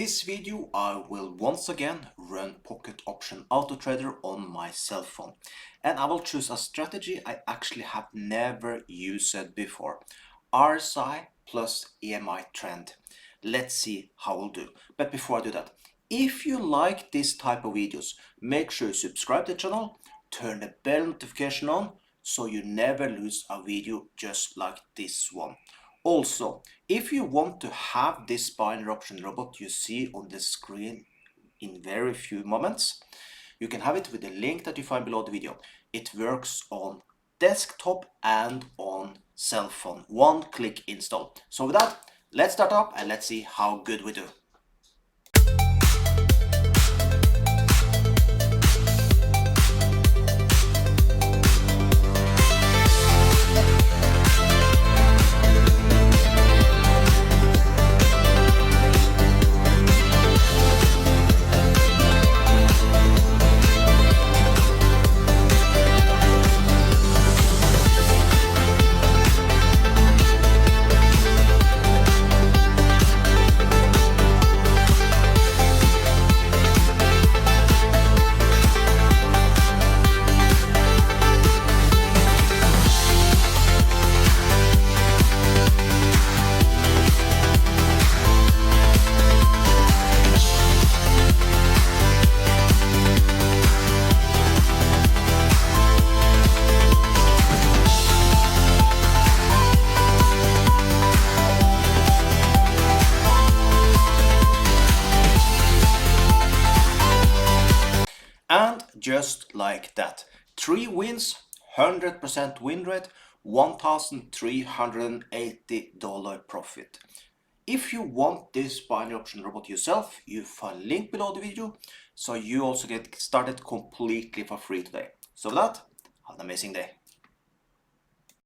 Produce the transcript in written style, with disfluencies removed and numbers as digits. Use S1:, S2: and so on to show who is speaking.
S1: this video I will once again run Pocket Option Auto Trader on my cell phone, and I will choose a strategy I actually have never used before. RSI plus EMI trend. Let's see how we'll do. But before I do that, if you like this type of videos, make sure you subscribe to the channel, turn the bell notification on so you never lose a video just like this one. Also, if you want to have this binary option robot you see on the screen in very few moments, you can have it with the link that you find below the video. It works on desktop and on cell phone. One click install. So with that, let's start up and let's see how good we do. And just like that, 3 wins, 100% win rate, $1,380 profit. If you want this binary option robot yourself, you find a link below the video, so you also get started completely for free today. So with that, have an amazing day.